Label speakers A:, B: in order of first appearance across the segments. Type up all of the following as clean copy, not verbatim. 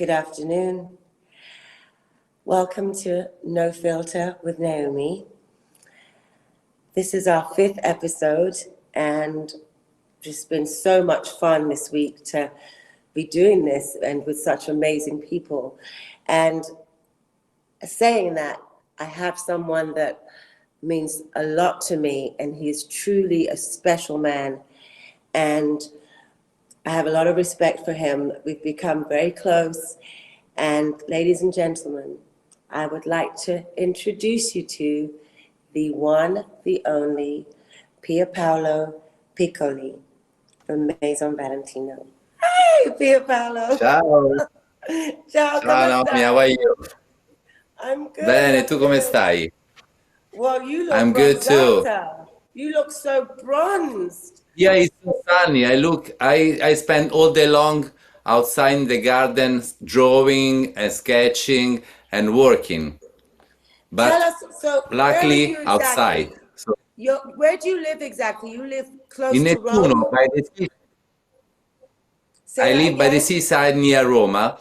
A: Good afternoon. Welcome to No Filter with Naomi. This is our 5th episode, and it's been so much fun this week to be doing this and with such amazing people. And saying that, I have someone that means a lot to me, and he is truly a special man. And I have a lot of respect for him. We've become very close. And ladies and gentlemen, I would like to introduce you to the one, the only, Pierpaolo Piccioli from Maison Valentino. Hi, Pierpaolo.
B: Ciao.
A: Ciao,
B: Ciao
A: come
B: Naomi,
A: stai?
B: how are you?
A: I'm good.
B: Bene, tu come stai?
A: Well, you look
B: I'm good too.
A: bronzata. You look so bronzed.
B: Yeah, it's so sunny. I spend all day long outside in the garden drawing and sketching and working.
A: Tell
B: But
A: us, so where are
B: luckily
A: you
B: outside.
A: exactly?
B: So
A: Where do you live exactly? You live close
B: in
A: to
B: Nettuno,
A: Rome?
B: by the sea.
A: Say
B: I
A: that
B: live by the
A: again.
B: seaside near Roma.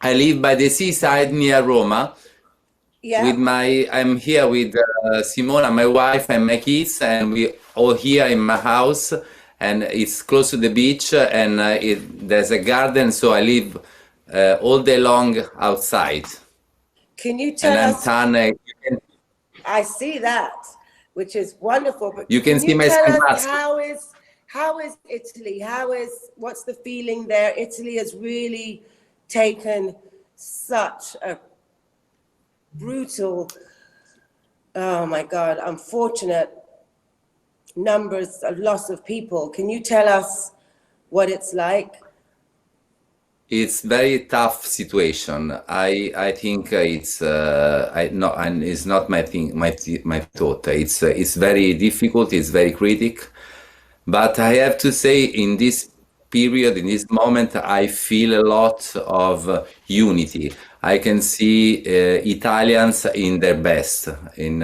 B: I live by the seaside near Roma.
A: Yeah.
B: I'm here with Simona, my wife, and my kids, and we all here in my house, and it's close to the beach, and there's a garden, so I live all day long outside,
A: Can you
B: and
A: tell
B: I'm
A: us?
B: tan.
A: I see that, which is wonderful. But
B: You can
A: can
B: see
A: you
B: my
A: tell us
B: sunglasses.
A: how is Italy? What's the feeling there? Italy has really taken such a brutal, oh my God, unfortunate numbers, a loss of people. Can you tell us what it's like?
B: It's very tough situation. I think it's I no and it's not my thing my thought. It's very difficult. It's very critic. But I have to say, in this period, in this moment, I feel a lot of unity. I can see Italians in their best in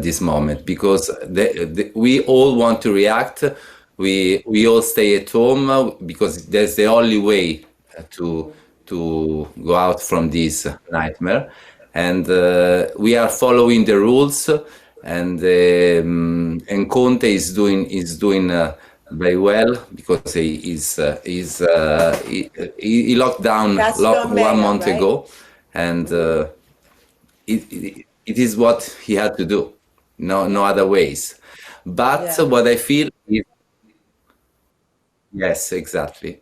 B: this moment because we all want to react. We all stay at home because that's the only way to go out from this nightmare, and we are following the rules, and Conte is doing very well because he locked down
A: That's your
B: 1 month
A: right?
B: ago, and it is what he had to do. No other ways. But
A: Yeah.
B: what I feel is yes, exactly.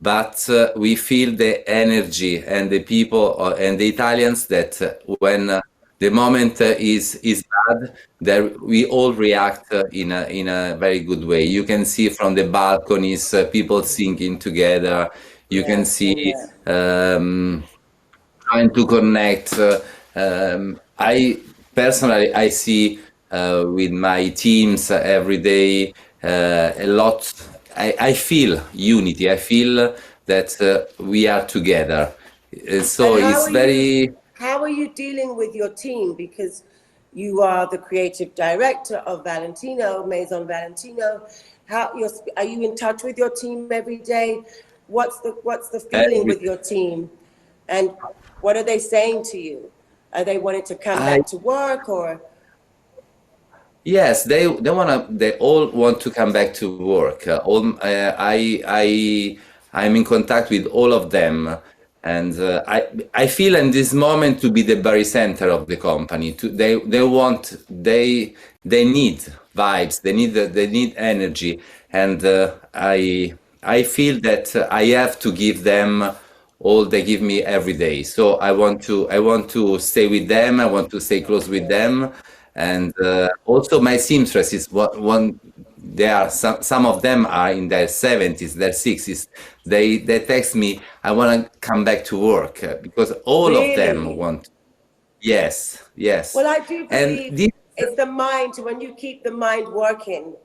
B: But we feel the energy and the people and the Italians that when the moment is bad, that we all react in a very good way. You can see from the balconies people singing together. You
A: Yeah,
B: can
A: I've seen
B: see
A: that.
B: trying to connect. I personally I see with my teams every day a lot. I feel unity. I feel that we are together. So
A: And
B: it's very
A: how are you dealing with your team? Because you are the creative director of Valentino, Maison Valentino. Are you in touch with your team every day? What's the feeling
B: every.
A: with your team? And what are they saying to you? Are they wanting to come
B: I
A: back to work or?
B: Yes, they all want to come back to work. I'm in contact with all of them, and I feel in this moment to be the very center of the company. They need vibes. They need energy, and I feel that I have to give them all they give me every day. So I want to stay with them. I want to stay close with them, and also my seamstress is one. They are some of them are in their 70s, their 60s. They text me, I want to come back to work because all of them
A: Really?
B: want. Yes, yes,
A: Well, I do
B: and
A: believe
B: this.
A: it's the mind. When you keep the mind working,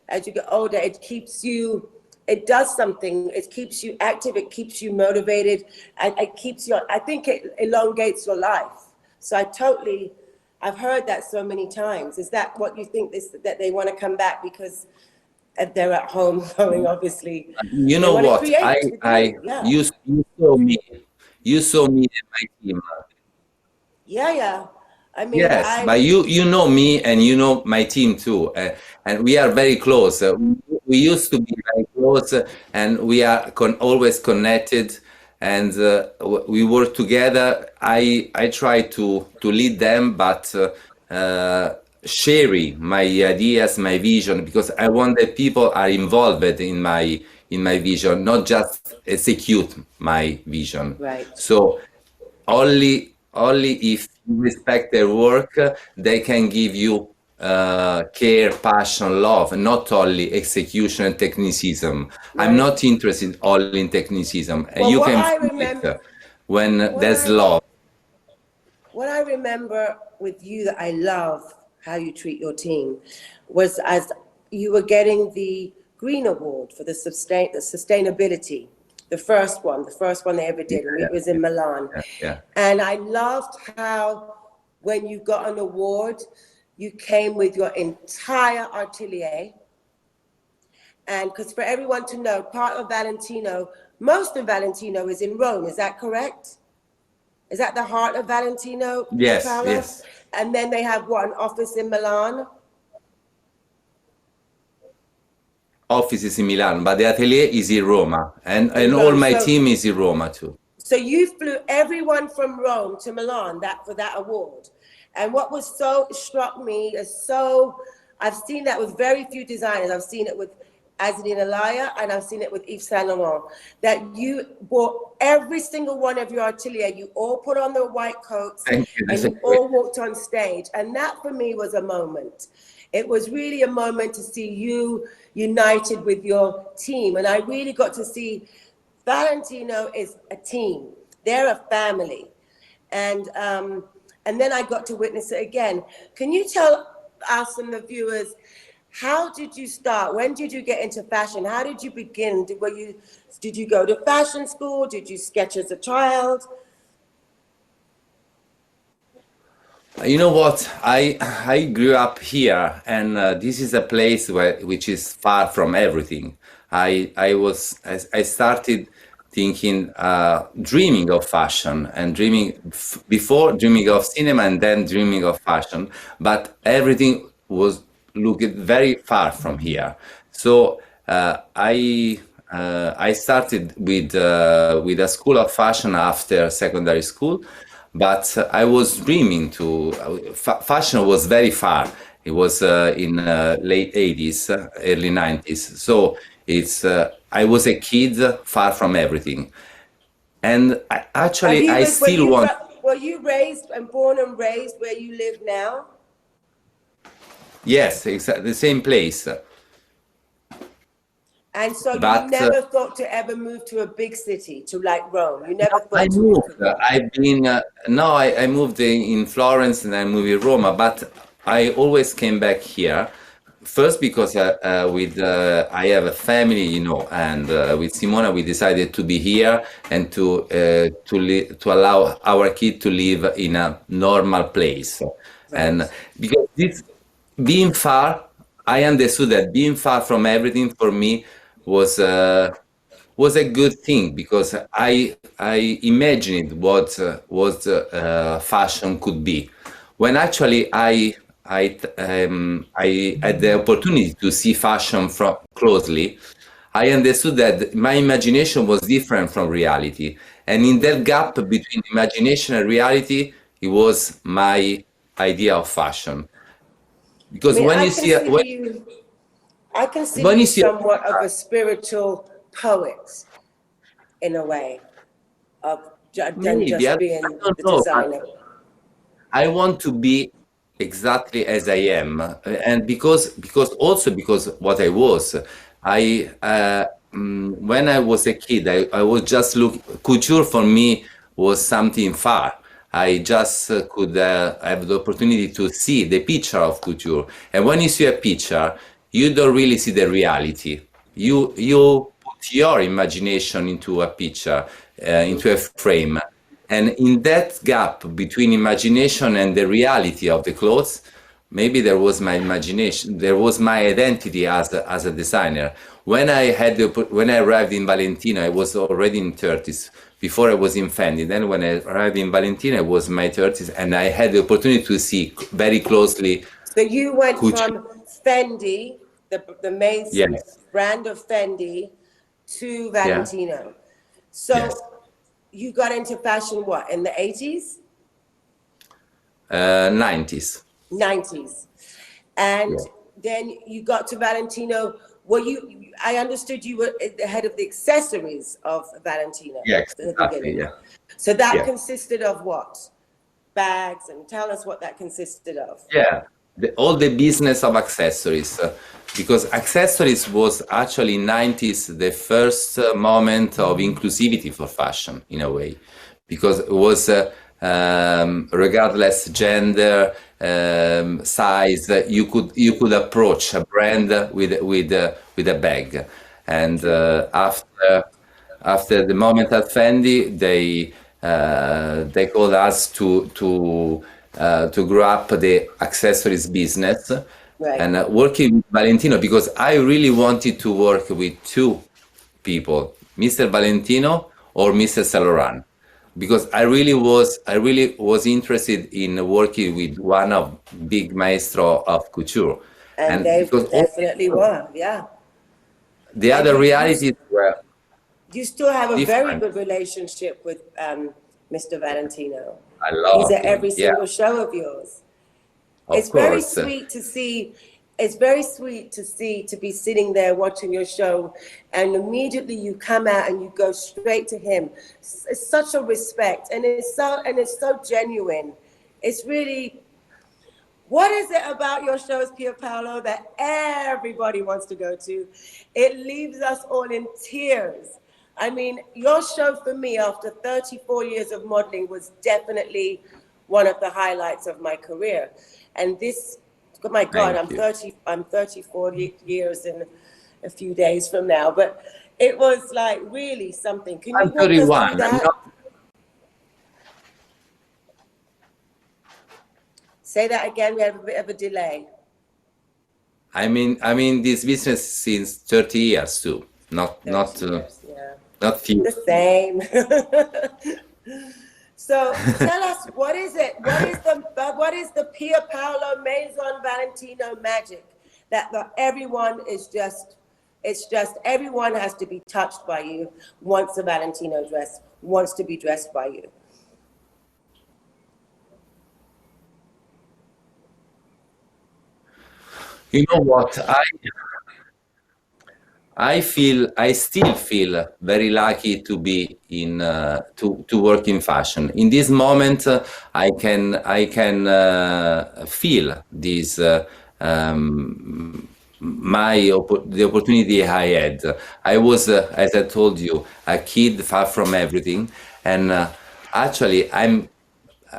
A: as you get older, it does something. It keeps you active. It keeps you motivated. And it keeps you, I think it elongates your life. So I've heard that so many times. Is that what you think that they want to come back because they're at home going, obviously.
B: You
A: They
B: know
A: want to
B: what?
A: create with you. Yeah.
B: You saw me and my team.
A: Yeah. I mean,
B: Yes, but you know me and you know my team too, and we are very close. We used to be very close, and we are always connected, and we work together. I try to lead them, but sharing my ideas, my vision, because I want that people are involved in my vision, not just execute my vision.
A: right.
B: So only if you respect their work, they can give you care, passion, love, not only execution and technicism. I'm
A: Right.
B: not interested only in technicism, and
A: Well,
B: you
A: what
B: can
A: I
B: feel
A: remember,
B: it when
A: what
B: there's
A: I
B: love.
A: what I remember with you that I love how you treat your team was as you were getting the Green Award for the sustainability, the first one they ever did, and it was in Milan.
B: Yeah.
A: And I loved how when you got an award, you came with your entire atelier. And because for everyone to know, part of Valentino, most of Valentino is in Rome, is that correct? Is that the heart of Valentino,
B: Yes,
A: Pierpaolo?
B: yes.
A: And then they have what, an office in Milan?
B: Office is in Milan, but the atelier is in Roma, and
A: In
B: all
A: Rome.
B: my
A: So,
B: team is in Roma too.
A: so you flew everyone from Rome to Milan for that award. And what was so struck me is I've seen that with very few designers. I've seen it with Azadine Alaya and I've seen it with Yves Saint Laurent, that you bought every single one of your atelier, you all put on the white coats
B: Thank you.
A: and you all walked on stage. And that for me was a moment. It was really a moment to see you united with your team. And I really got to see Valentino is a team. They're a family. And then I got to witness it again. Can you tell us and the viewers, how did you start? When did you get into fashion? How did you begin? Did you go to fashion school? Did you sketch as a child?
B: You know what? I grew up here, and this is a place which is far from everything. I started thinking, dreaming of fashion, and before dreaming of cinema, and then dreaming of fashion. But everything was looked very far from here. So I started with a school of fashion after secondary school, but I was dreaming to. Fashion was very far. It was in late 80s, early 90s. So I was a kid far from everything, and I still want.
A: Were you raised and born and raised where you live now?
B: Yes, exactly the same place.
A: And so
B: But
A: you never thought to ever move to a big city, to like Rome. You never thought
B: I
A: to move
B: moved.
A: to Rome.
B: I've been no, I moved in Florence and I moved in Roma, but I always came back here. First because I have a family, you know, and with Simona we decided to be here and to allow our kid to live in a normal place, and because this being far, I understood that being far from everything for me was was a good thing because I imagined what fashion could be. When actually I had the opportunity to see fashion from closely, I understood that my imagination was different from reality, and in that gap between imagination and reality, it was my idea of fashion.
A: I
B: Because
A: mean,
B: when you see
A: I consider
B: when you
A: you
B: see
A: somewhat of a spiritual poet in a way, than
B: maybe I
A: just being
B: don't
A: the
B: know.
A: designer.
B: I want to be exactly as I am, and because what I was, when I was a kid, I was just couture for me was something far. I just could have the opportunity to see the picture of couture, and when you see a picture, you don't really see the reality. You put your imagination into a picture, into a frame, and in that gap between imagination and the reality of the clothes, maybe there was my imagination, there was my identity as a designer. When when I arrived in Valentino, I was already in 30s. Before I was in Fendi. Then when I arrived in Valentino, I was in my 30s, and I had the opportunity to see very closely.
A: So you went
B: Couture.
A: from Fendi, the main
B: Yes.
A: brand of Fendi, to Valentino.
B: Yeah.
A: So
B: Yes.
A: you got into fashion what, in the 80s?
B: 90s.
A: 90s. And
B: Yeah.
A: then you got to Valentino. I understood you were the head of the accessories of Valentino.
B: Yes,
A: In the
B: exactly,
A: beginning.
B: yeah.
A: So that
B: Yeah.
A: consisted of what? Bags, and tell us what that consisted of.
B: Yeah, all the business of accessories, because accessories was actually in 90s the first moment of inclusivity for fashion in a way, because it was regardless gender, size, you could approach a brand with a bag, and after the moment at Fendi, they called us to grow up the accessories business.
A: Right.
B: And working with Valentino, because I really wanted to work with two people, Mr. Valentino or Mr. Saint Laurent, because I really was interested in working with one of big maestro of couture.
A: And they
B: Because
A: definitely were, yeah.
B: the
A: And
B: other realities were
A: you still have a very
B: different.
A: good relationship with Mr. Valentino.
B: I
A: He's
B: love
A: at
B: him.
A: every
B: Yeah,
A: single show of yours.
B: of
A: It's very
B: course.
A: sweet to see. It's very sweet to be sitting there watching your show, and immediately you come out and you go straight to him. It's such a respect, and it's so genuine. It's really. What is it about your shows, Pierpaolo, that everybody wants to go to? It leaves us all in tears. I mean, your show for me after 34 years of modeling was definitely one of the highlights of my career. And this, oh my God, I'm 34 years in a few days from now, but it was like really something. Can you
B: I'm
A: walk us
B: 31.
A: through that? Say that again, we have a bit of a delay.
B: I mean this business since 30 years too. Not
A: Years, yeah.
B: not few.
A: The same. So tell us, what is it? What is the Pierpaolo Maison Valentino magic that everyone is just? It's just everyone has to be touched by you. Wants a Valentino dress. Wants to be dressed by you.
B: You know what? I still feel very lucky to be in to work in fashion. In this moment, I can feel this the opportunity I had. I was, as I told you, a kid far from everything, and actually I'm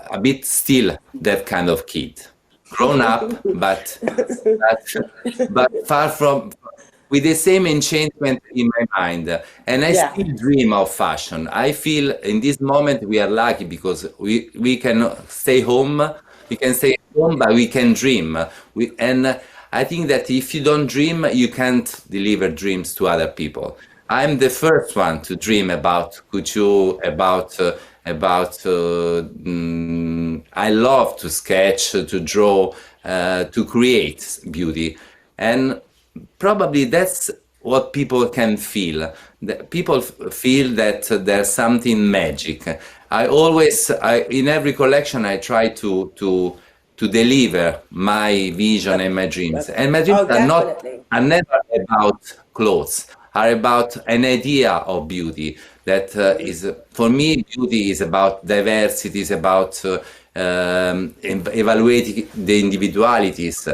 B: a bit still that kind of kid, grown up, but far from, with the same enchantment in my mind, and I still dream of fashion. I feel in this moment we are lucky because we can stay home, but we can dream. And I think that if you don't dream, you can't deliver dreams to other people. I'm the first one to dream about couture, I love to sketch, to draw, to create beauty. And probably that's what people can feel. People feel that there's something magic. In every collection, I try to deliver my vision and my dreams. And my dreams are never about clothes, are about an idea of beauty that is, for me, beauty is about diversity, is about evaluating the individualities.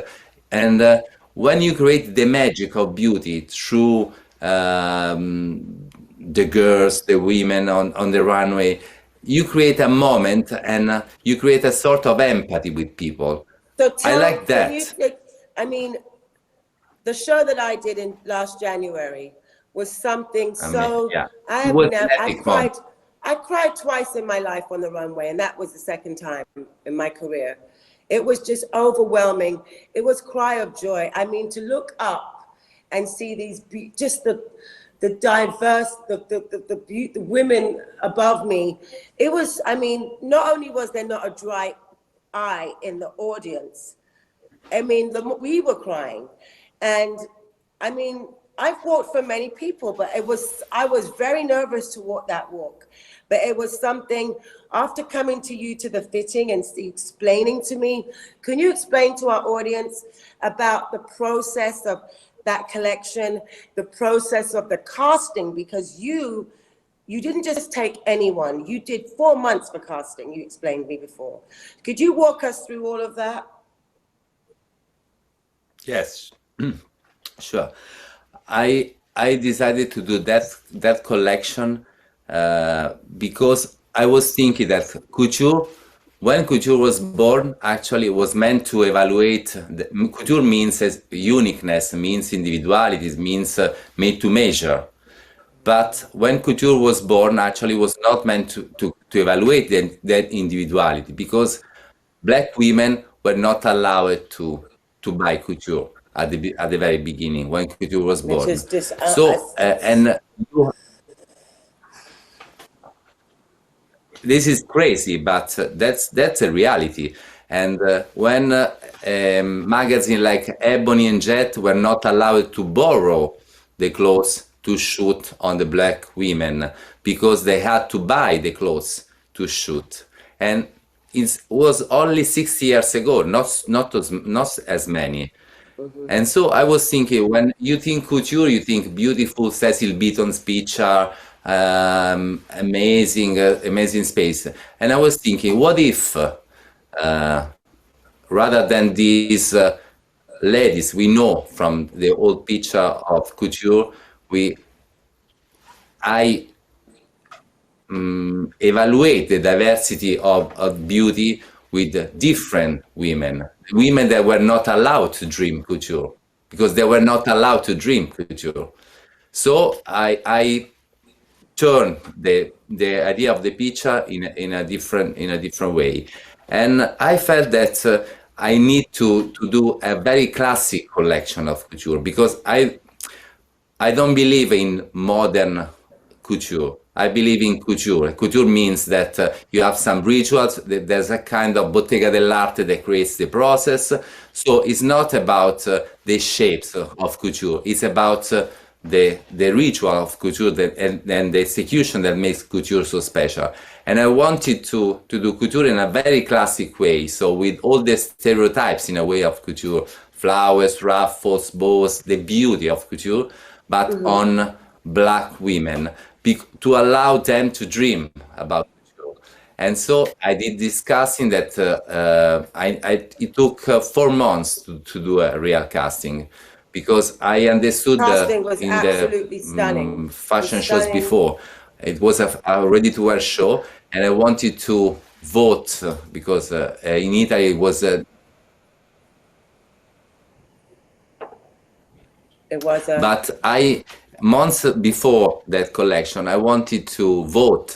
B: And when you create the magic of beauty through the girls, the women on the runway, you create a moment and you create a sort of empathy with people.
A: So
B: I like that.
A: The show that I did in last January was something so.
B: Yeah.
A: I cried twice in my life on the runway, and that was the second time in my career. It was just overwhelming. It was cry of joy. I mean, to look up and see these, just the diverse, the women above me. It was, I mean, not only was there not a dry eye in the audience, I mean, we were crying. And I mean, I've walked for many people, but I was very nervous to walk that walk. But it was something, after coming to you to the fitting and explaining to me, can you explain to our audience about the process of that collection, the process of the casting? Because you didn't just take anyone, you did 4 months for casting, you explained to me before. Could you walk us through all of that?
B: Yes, sure. I decided to do that collection because I was thinking that couture, when couture was born, actually it was meant to evaluate. Couture means as uniqueness, means individuality, means made to measure. But when couture was born, actually was not meant to evaluate that individuality, because black women were not allowed to buy couture at the very beginning when couture was born.
A: Which is just,
B: So this is crazy, but that's a reality. And when magazines like Ebony and Jet were not allowed to borrow the clothes to shoot on the black women, because they had to buy the clothes to shoot. And it was only 6 years ago, not as many. And so I was thinking, when you think couture, you think beautiful Cecil Beaton's picture, amazing space. And I was thinking, what if, rather than these ladies we know from the old picture of couture, I evaluate the diversity of beauty with different women that were not allowed to dream couture, because they were not allowed to dream couture. So I turned the idea of the picture in a different way, and I felt that I need to do a very classic collection of couture, because I don't believe in modern couture. I believe in couture. Couture means that you have some rituals. There's a kind of bottega dell'arte that creates the process. So it's not about the shapes of couture. It's about the ritual of couture and the execution that makes couture so special. And I wanted to do couture in a very classic way. So with all the stereotypes in a way of couture, flowers, ruffles, bows, the beauty of couture, but on black women, to allow them to dream about couture. And so I did this casting that it took 4 months to do a real casting, because I understood
A: was
B: in
A: absolutely
B: the
A: stunning.
B: fashion shows before, it was a ready-to-wear show, and I wanted to vote because in Italy it was but months before that collection, I wanted to vote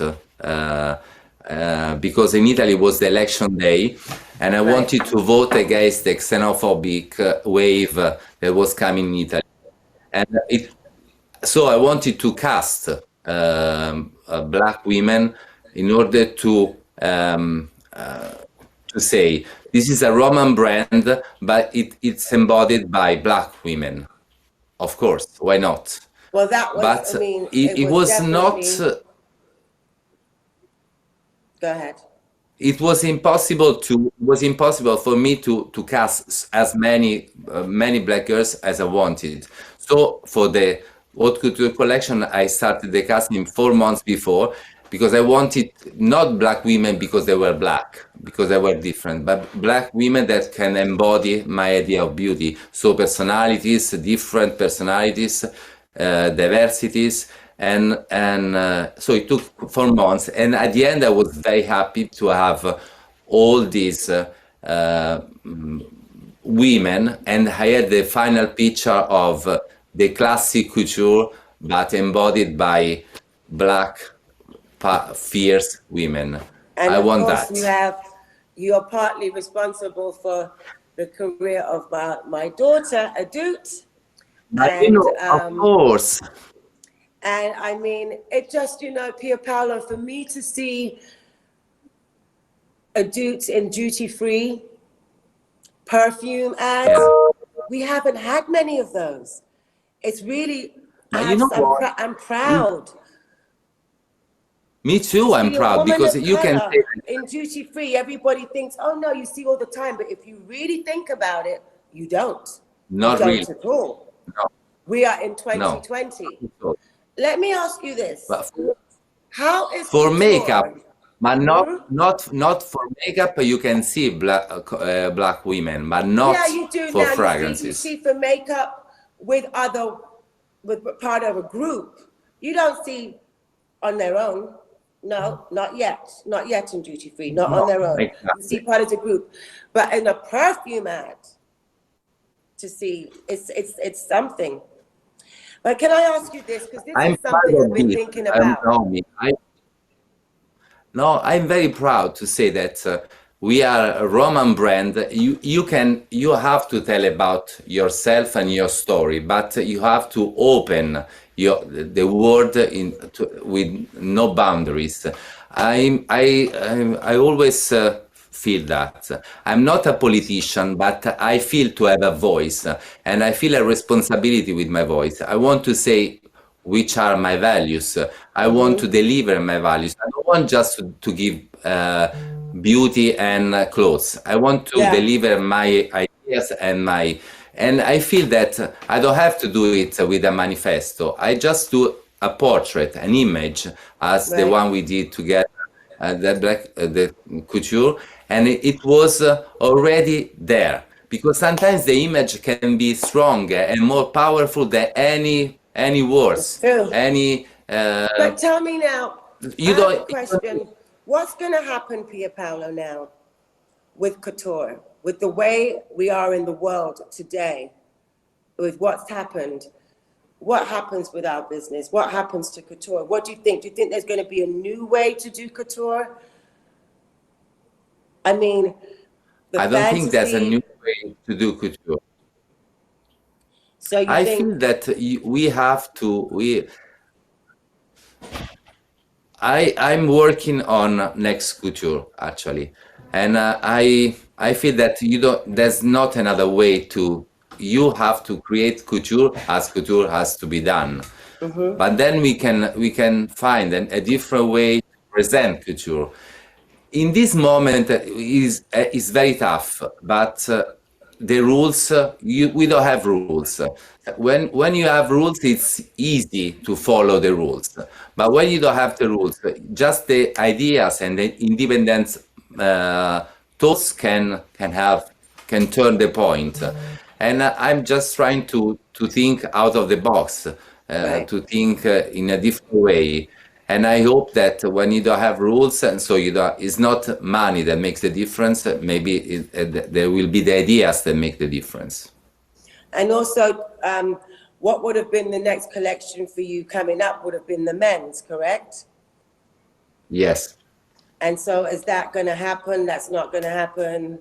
B: because in Italy it was the election day, and I wanted to vote against the xenophobic wave that was coming in Italy. And so I wanted to cast black women in order to say, this is a Roman brand, but it's embodied by black women. Of course, why not?
A: Well, that was,
B: But
A: I mean,
B: it was not.
A: Go ahead.
B: It was impossible for me to cast as many black girls as I wanted. So for the haute couture collection, I started the casting 4 months before, because I wanted not black women because they were black, because they were different, but black women that can embody my idea of beauty. So personalities, different personalities, diversities, and so it took 4 months, and at the end I was very happy to have all these women, and I had the final picture of the classic couture but embodied by black fierce women.
A: And
B: I
A: of
B: want
A: course
B: that.
A: you have you're partly responsible for the career of my daughter, Adut.
B: But
A: And,
B: of course.
A: And I mean, it just, Pierpaolo, for me to see Adut in duty-free perfume ads, we haven't had many of those. It's really, I'm proud.
B: Me too, I'm proud, because you can say
A: in duty free, everybody thinks, oh no, you see all the time, but if you really think about it, you don't.
B: Not
A: you
B: really.
A: Don't at all.
B: No.
A: We are in 2020. No. Let me ask you this: how is
B: for
A: couture?
B: Makeup? But not for makeup. You can see black women, but not
A: you do
B: for
A: now.
B: fragrances.
A: You see for makeup with part of a group. You don't see on their own. No, not yet. Not yet in duty free. Not on their own.
B: Exactly.
A: You see part of the group, but in a perfume ad, to see it's something. But can I ask you this? Because this is something I've been thinking about.
B: I'm very proud to say that we are a Roman brand. You have to tell about yourself and your story, but you have to open the world with no boundaries. I always feel that I'm not a politician, but I feel to have a voice, and I feel a responsibility with my voice. I want to say which are my values. I want to deliver my values. I don't want just to give beauty and clothes. I want to deliver my ideas and I feel that I don't have to do it with a manifesto. I just do a portrait, an image, as the one we did together, the couture, and it was already there. Because sometimes the image can be stronger and more powerful than any words,
A: But tell me now, I have a question. What's going to happen, Pierpaolo, now with couture, with the way we are in the world today, with what's happened? What happens with our business? What happens to couture? What do you think? Do you think there's going to be a new way to do couture? I mean,
B: I don't think there's a new way to do couture.
A: So
B: I feel that we have to. I'm working on next couture actually, and I feel that there's not another way to. You have to create couture as couture has to be done, but then we can find a different way to present couture. In this moment is very tough, but the rules we don't have rules. When you have rules, it's easy to follow the rules. But when you don't have the rules, just the ideas and the independent thoughts can turn the point. And I'm just trying to think out of the box, to think in a different way. And I hope that when you don't have rules, and so it's not money that makes the difference. Maybe there will be the ideas that make the difference.
A: And also, what would have been the next collection for you coming up would have been the men's, correct?
B: Yes.
A: And so, is that going to happen? That's not going to happen.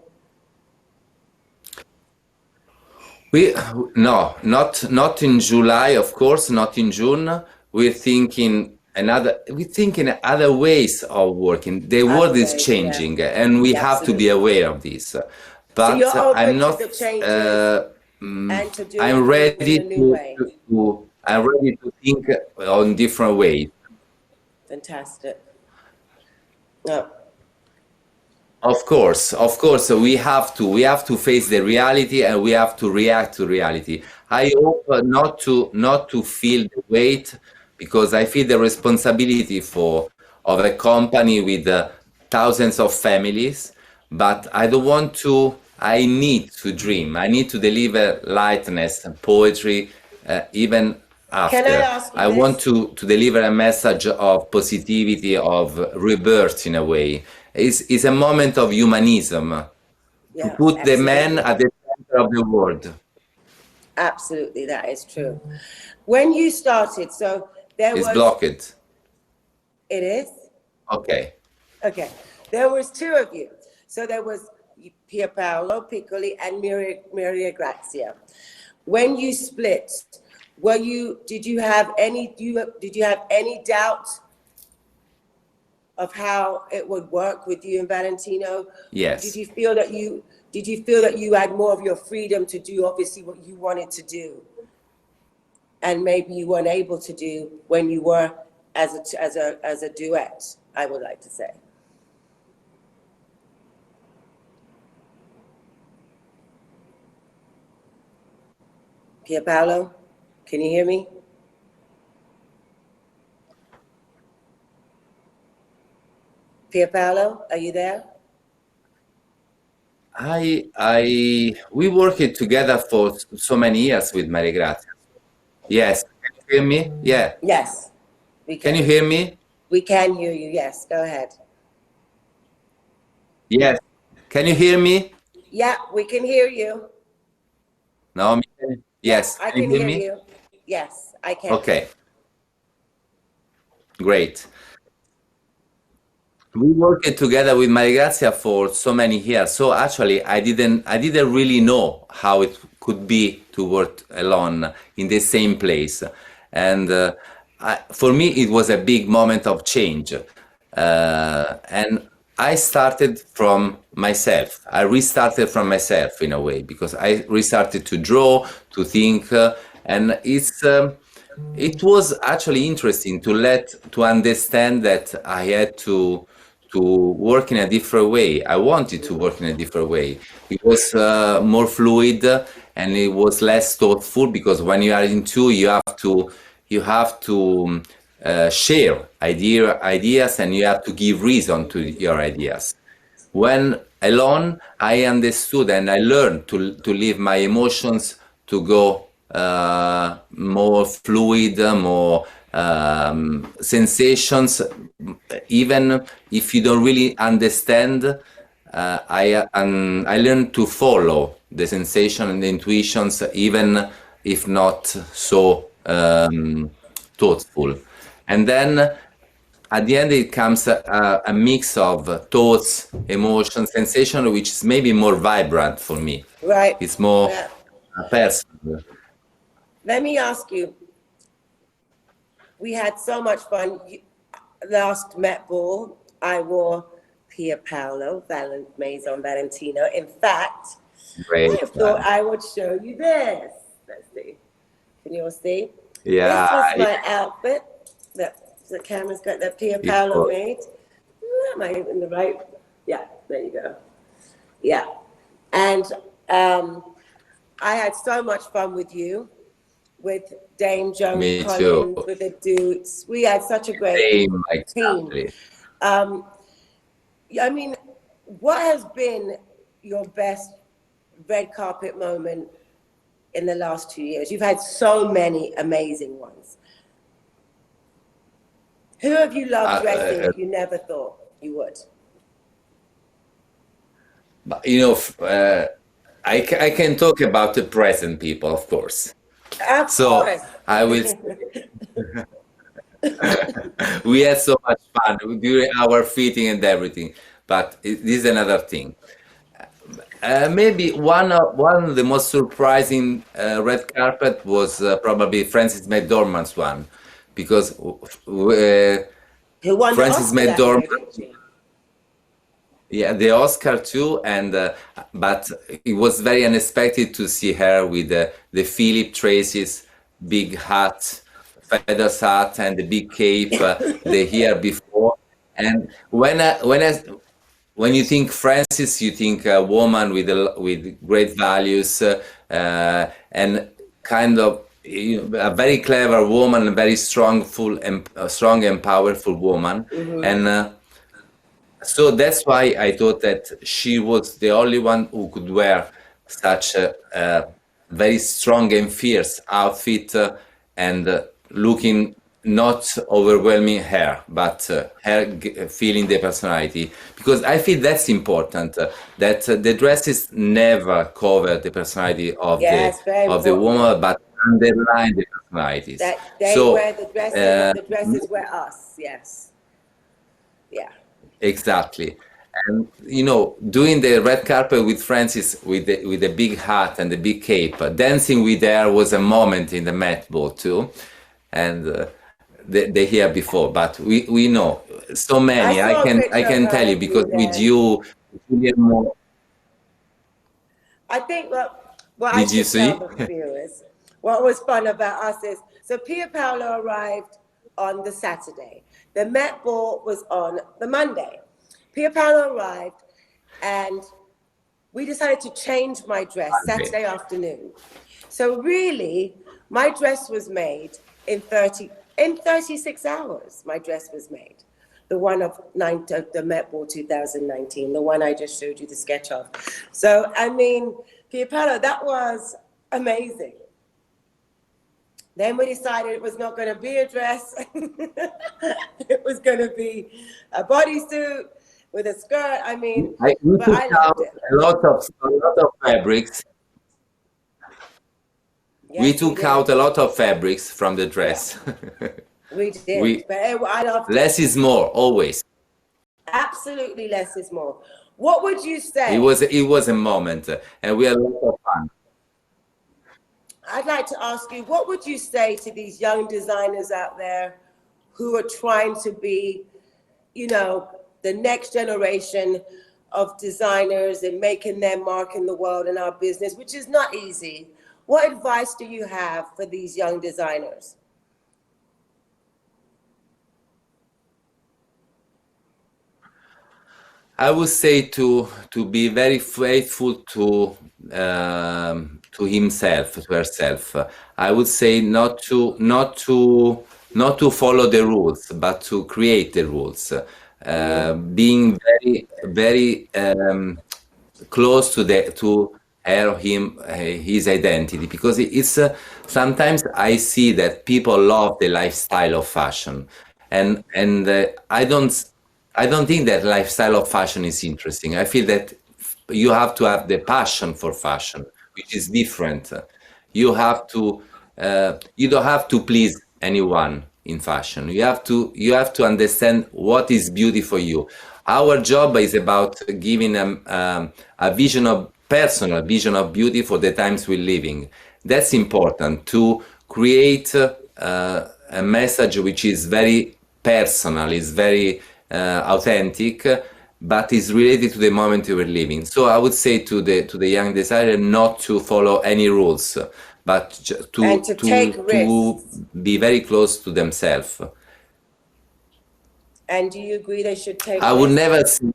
B: Not in July, of course, not in June. We're thinking other ways of working. The world is changing, and we have to be aware of this. But
A: so
B: I'm not. I'm ready to think on different ways.
A: Fantastic. No.
B: Of course, we have to face the reality, and we have to react to reality. I hope not to feel the weight, because I feel the responsibility of a company with thousands of families. But I don't want to. I need to dream. I need to deliver lightness and poetry, even after.
A: Can I ask you
B: I want to deliver a message of positivity, of rebirth in a way. It's a moment of humanism, to put the man at the center of the world.
A: Absolutely, that is true. When you started, so there was...
B: It's blocked.
A: It is?
B: Okay.
A: Okay. There was two of you. So there was Pierpaolo, Piccoli, and Maria Grazia. When you split, did you have any doubt of how it would work with you and Valentino?
B: Yes.
A: Did you feel that you had more of your freedom to do obviously what you wanted to do, and maybe you weren't able to do when you were as a duet, I would like to say. Pierpaolo, can you hear me? Pierpaolo, are you there?
B: We worked together for so many years with Maria Grazia. Yes, can you hear me? Yeah.
A: Yes, we
B: Can you hear me?
A: We can hear you. Yes, go ahead.
B: Yes. Can you hear me?
A: Yeah, we can hear you.
B: Naomi? Yes.
A: I
B: Can
A: can
B: you
A: hear
B: hear me?
A: you. Yes, I can.
B: Okay. Great. We worked together with Maria Grazia for so many years. So actually, I didn't really know how it could be to work alone in the same place. And for me, it was a big moment of change. And I started from myself. I restarted from myself in a way, because I restarted to draw, to think, and it was actually interesting to understand that I had to work in a different way. I wanted to work in a different way. It was more fluid, and it was less thoughtful, because when you are in two, you have to share ideas, and you have to give reason to your ideas. When alone, I understood and I learned to leave my emotions to go more fluid, more sensations. Even if you don't really understand, I learned to follow the sensation and the intuitions, even if not so thoughtful. And then at the end, it comes a mix of thoughts, emotions, sensation, which is maybe more vibrant for me.
A: Right.
B: It's more
A: Yeah.
B: personal.
A: Let me ask you. We had so much fun. Last Met Ball, I wore Pierpaolo Maison Valentino. In fact,
B: Great.
A: I thought I would show you this. Let's see. Can you all see?
B: Yeah.
A: This was my outfit that the camera's got that Pierpaolo made. Am I in the right? Yeah, there you go. Yeah. And I had so much fun with you, with Dame Joan
B: Me
A: Collins,
B: too.
A: with the dudes. We had such a great
B: Same,
A: team.
B: exactly.
A: I mean, what has been your best red carpet moment in the last 2 years? You've had so many amazing ones. Who have you loved dressing that you never thought you would?
B: But, I can talk about the present people, of course.
A: Of course.
B: I will. We had so much fun during our fitting and everything, but this is another thing. Maybe one of the most surprising red carpet was probably Frances McDormand's one, because
A: Who won
B: Frances
A: the Oscar that year,
B: McDormand,
A: didn't she?
B: yeah, the Oscar too, but it was very unexpected to see her with the Philip Tracy's big hat, feathers hat, and the big cape the year before. And when you think Frances, you think a woman with great values and kind of a very clever woman, a very strong and powerful woman, and. So that's why I thought that she was the only one who could wear such a very strong and fierce outfit and looking not overwhelming her, but feeling the personality. Because I feel that's important, that the dresses never cover the personality of the woman, but underline the personalities.
A: That they wear the dresses, the dresses wear us, yes. Yeah.
B: Exactly. And doing the red carpet with Francis with the big hat and the big cape, dancing with her was a moment in the Met Ball too, and the year before. But we know so many.
A: I saw a
B: I
A: picture of
B: can
A: her
B: tell you
A: with
B: because
A: you
B: with
A: there.
B: you, Guillermo,
A: I think what I
B: did you
A: should tell
B: see?
A: the viewers, what was fun about us is, so Pierpaolo arrived on the Saturday. The Met Ball was on the Monday. Pierpaolo arrived, and we decided to change my dress
B: Okay.
A: Saturday afternoon. So really, my dress was made in 36 hours. My dress was made. The one of the Met Ball 2019, the one I just showed you the sketch of. So, I mean, Pierpaolo, that was amazing. Then we decided it was not going to be a dress. It was going to be a bodysuit with a skirt. I mean,
B: We
A: but
B: took
A: I
B: out
A: loved it.
B: a lot of fabrics. We
A: Yes, we
B: took
A: did.
B: out a lot of fabrics from the
A: Yeah,
B: dress.
A: we did.
B: We
A: But I loved it.
B: less is more always.
A: Absolutely less is more. What would you
B: It
A: say?
B: was a moment, and we had a lot of fun.
A: I'd like to ask you, what would you say to these young designers out there who are trying to be, the next generation of designers and making their mark in the world in our business, which is not easy? What advice do you have for these young designers?
B: I would say to be very faithful to himself, to herself. I would say not to follow the rules, but to create the rules. Being very close to her or him, his identity, because it's sometimes I see that people love the lifestyle of fashion, and I don't think that lifestyle of fashion is interesting. I feel that you have to have the passion for fashion, which is different. You don't have to please anyone in fashion. You have to understand what is beauty for you. Our job is about giving a vision of personal vision of beauty for the times we're living. That's important to create a message which is very personal, is very authentic, but is related to the moment we're living. So I would say to the young designer not to follow any rules, but
A: And to take
B: to
A: risks.
B: be very close to themselves.
A: And do you agree they should take
B: I would
A: risks?
B: never say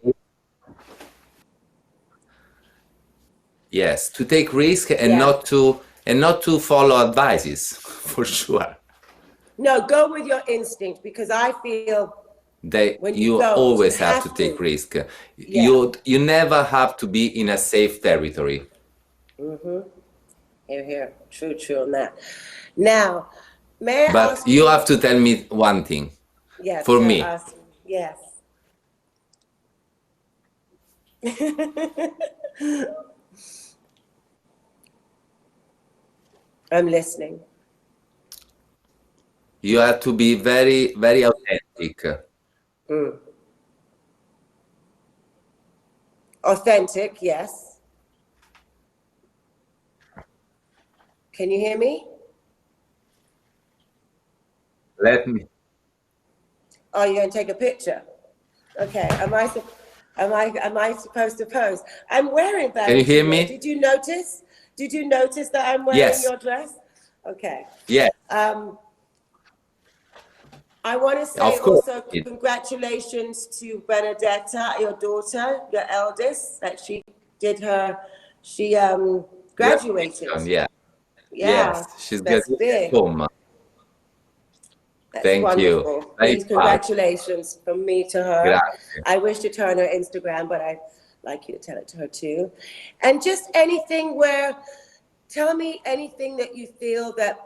B: yes to take risk and
A: Yeah.
B: not to follow advices for sure.
A: No, go with your instinct, because I feel when you
B: You
A: don't, you
B: always have to
A: have
B: take
A: to.
B: risk.
A: Yeah.
B: You never have to be in a safe territory.
A: Here, here. True, true on that. Now, may I
B: But
A: ask
B: you
A: you?
B: have to tell me one thing.
A: Yes,
B: For
A: yeah,
B: me,
A: ask. Yes. I'm listening.
B: you have to be very, very authentic.
A: Mm. Authentic, yes. Can you hear me?
B: Let me.
A: Oh, you're gonna take a picture. Okay. Am I supposed to pose? I'm wearing
B: Can you hear
A: Valentino.
B: me?
A: Did you notice? Did you notice that I'm wearing
B: Yes.
A: your dress? Okay.
B: Yes.
A: I want to say
B: Of course.
A: also congratulations to Benedetta, your daughter, your eldest, that she graduated.
B: Graduation. Yeah.
A: Yeah,
B: Yes. She's
A: that's
B: graduating at
A: big.
B: home.
A: That's
B: Thank you.
A: wonderful.
B: Very
A: Please,
B: proud.
A: congratulations from me to her.
B: Grazie.
A: I wish to turn her Instagram, but I'd like you to tell it to her too. And just tell me anything that you feel that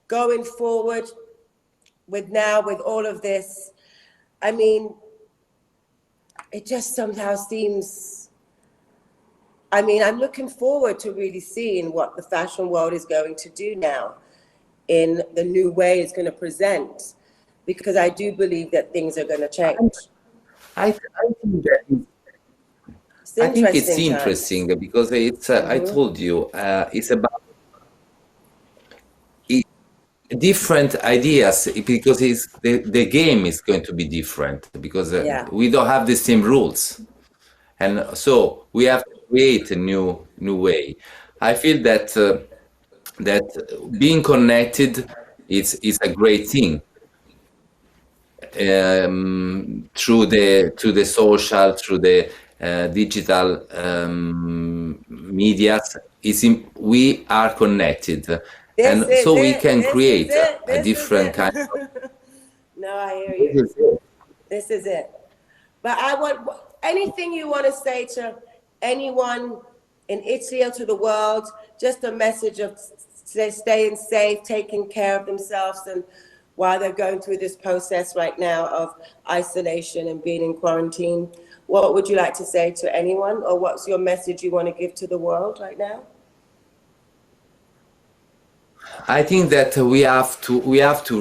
A: going forward with all of this, I mean, it just somehow seems, I'm looking forward to really seeing what the fashion world is going to do now in the new way it's going to present, because I do believe that things are going to change.
B: I think that
A: It's
B: I think it's
A: interesting times.
B: interesting because it's, I told you, it's about i- different ideas because the game is going to be different because
A: Yeah.
B: we don't have the same rules. And so we have to create a new way. I feel that being connected is a great thing through the social, through the digital medias. We are connected,
A: This
B: and
A: is
B: so we
A: it.
B: can
A: This is
B: create
A: it.
B: a
A: This is
B: different kind of.
A: it. No, I hear
B: This
A: you.
B: is it.
A: This is it. But I want anything you want to say to anyone in Italy or to the world, just a message of staying safe, taking care of themselves, and while they're going through this process right now of isolation and being in quarantine. What would you like to say to anyone, or what's your message you want to give to the world right now?
B: I think that we have to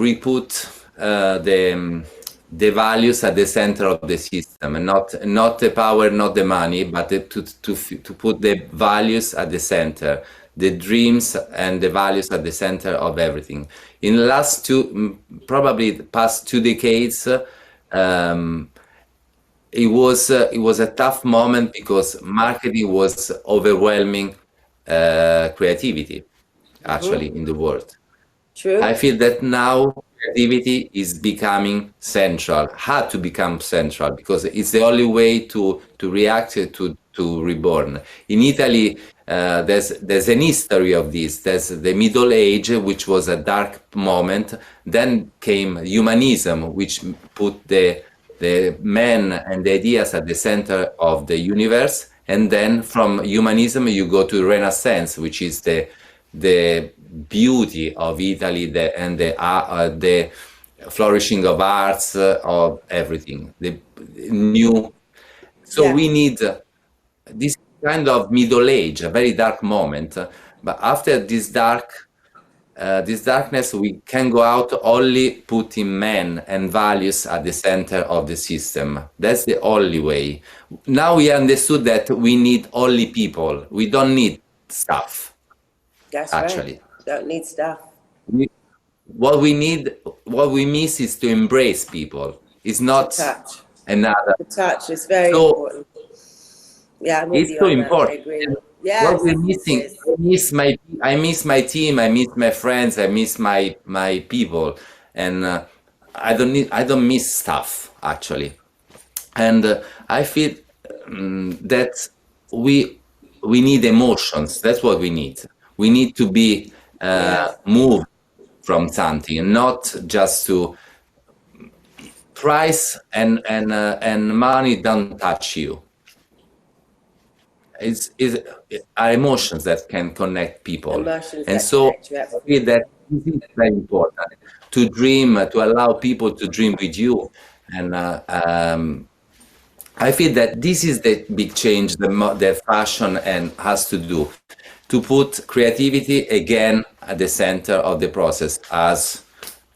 B: re-put the values at the center of the system, and not the power, not the money, but to put the values at the center, the dreams and the values at the center of everything. In the last probably the past 2 decades, it was a tough moment because marketing was overwhelming creativity actually in the world. I
A: True?
B: feel that now creativity is becoming central, had to become central because it's the only way to react to reborn. In Italy, there's an history of this. There's the Middle Age, which was a dark moment. Then came humanism, which put the man and the ideas at the center of the universe. And then from humanism, you go to Renaissance, which is the beauty of Italy, and the flourishing of arts, of everything. The new. So
A: Yeah.
B: we need this kind of middle age, a very dark moment. But after this darkness, we can go out only putting men and values at the center of the system. That's the only way. Now we understood that we need only people. We don't need stuff,
A: That's right.
B: actually.
A: Don't need stuff.
B: We, what we need, what we miss is to embrace people. It's
A: To
B: not
A: touch.
B: another.
A: The touch is very
B: So
A: important. Yeah, I'm with
B: it's
A: you
B: so
A: on that. I
B: important.
A: agree.
B: And what
A: Yes,
B: we're
A: it
B: missing,
A: is.
B: I miss my team, I miss my friends, I miss my people, and I don't miss stuff actually. And I feel that we we need emotions. That's what we need. We need to be
A: Yes.
B: moved from something, and not just to price and money don't touch you. It's are emotions that can connect people,
A: Emotions
B: and
A: that
B: so
A: connect you.
B: I feel that this is very important to dream, to allow people to dream with you, and I feel that this is the big change that fashion and has to do, to put creativity again at the center of the process. As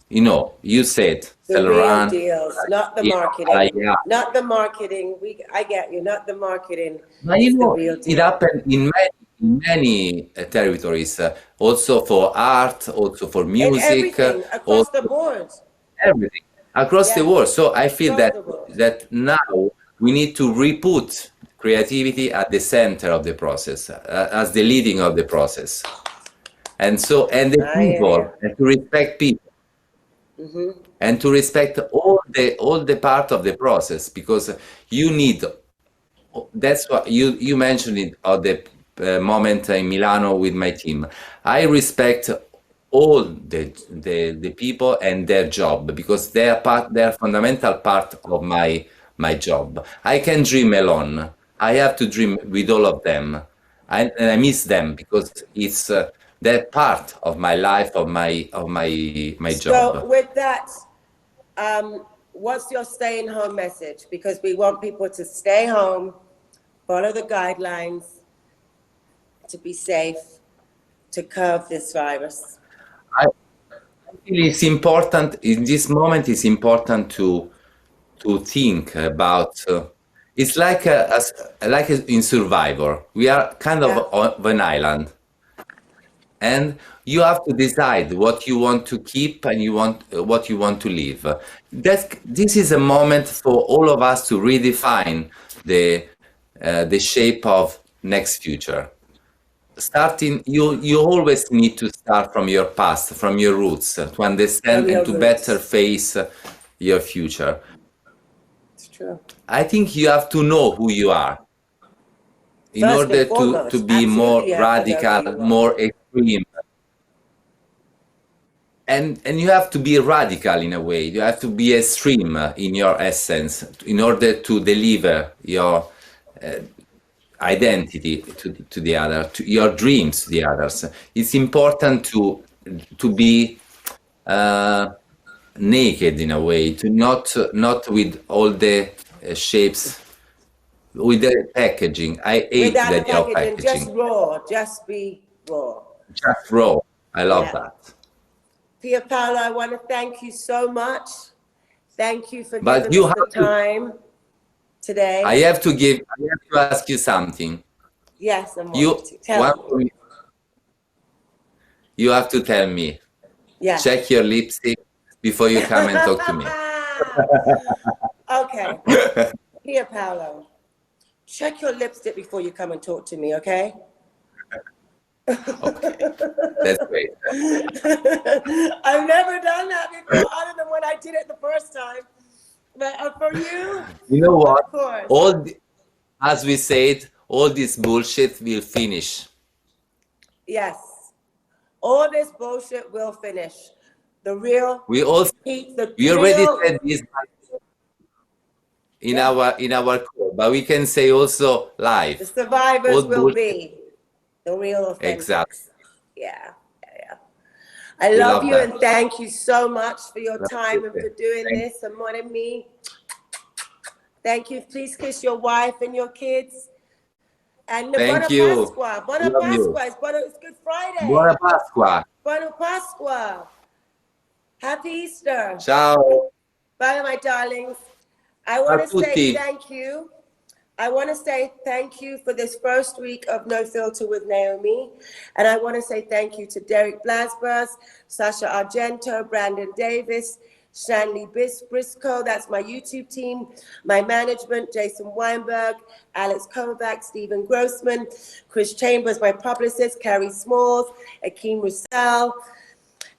B: you said,
A: The
B: Saint
A: real
B: Laurent,
A: deals, not the
B: you know,
A: marketing.
B: yeah.
A: Not the marketing. I get you. Not the marketing.
B: But
A: It's the real
B: it
A: deal.
B: happened in many territories, also for art, also for
A: And
B: music,
A: everything across the
B: also
A: board.
B: everything across the
A: Yeah,
B: world. So I feel
A: across
B: that
A: the board.
B: now we need to re-put creativity at the center of the process, as the leading of the process, and the
A: I hear you.
B: people, and to respect people, and to respect all the part of the process, because you need. That's what you mentioned it at the moment in Milano with my team. I respect all the people and their job, because they are fundamental part of my job. I can dream alone. I have to dream with all of them. And I miss them because it's that part of my life, of my
A: So
B: job.
A: with that, what's your staying home message? Because we want people to stay home, follow the guidelines, to be safe, to curb this virus.
B: I feel it's important in this moment. It's important to think about It's like in Survivor. We are kind of on an island, and you have to decide what you want to keep and what you want to leave. This is a moment for all of us to redefine the shape of next future. Starting, you always need to start from your past, from your roots, to understand and to better face your future.
A: It's true.
B: I think you have to know who you are in order to be more radical, more extreme. And you have to be radical in a way. You have to be extreme in your essence in order to deliver your identity to the other, to your dreams to the others. It's important to be naked in a way, to not with all the shapes, with the packaging. I hate the idea of packaging.
A: Just raw, just be raw.
B: Just raw. I love that.
A: Pierpaolo, I want to thank you so much. Thank you for giving us the time today.
B: I have to ask you something.
A: Yes,
B: you have to tell me. Yes. Check your lipstick before you come and talk to me.
A: Okay. Pierpaolo, check your lipstick before you come and talk to me, okay?
B: Okay, that's great.
A: I've never done that before, other than when I did it the first time. But for you,
B: you know what?
A: Of course.
B: As we said, all this bullshit will finish.
A: Yes, all this bullshit will finish. The real.
B: We already said this in our call, but we can say also live.
A: The survivors will be the real offenders.
B: Exactly.
A: Yeah. I love you and thank you so much for your time and for doing this. Amore mio. Thank you. Please kiss your wife and your kids. And
B: thank you.
A: Pasqua. Buona Pasqua. It's Good Friday.
B: Buona Pasqua.
A: Buona Pasqua. Happy Easter.
B: Ciao.
A: Bye, my darlings. I want to say thank you. I want to say thank you for this first week of No Filter with Naomi. And I want to say thank you to Derek Blasberg, Sasha Argento, Brandon Davis, Shanley Briscoe, that's my YouTube team, my management, Jason Weinberg, Alex Kovac, Stephen Grossman, Chris Chambers, my publicist, Carrie Smalls, Akeem Roussel,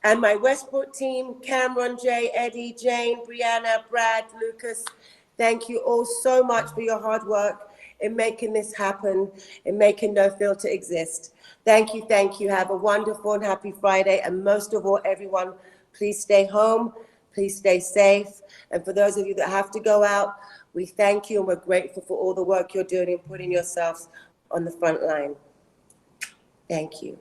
A: and my Westport team, Cameron, Jay, Eddie, Jane, Brianna, Brad, Lucas. Thank you all so much for your hard work in making this happen, in making No Filter exist. Thank you, thank you. Have a wonderful and happy Friday. And most of all, everyone, please stay home. Please stay safe. And for those of you that have to go out, we thank you and we're grateful for all the work you're doing in putting yourselves on the front line. Thank you.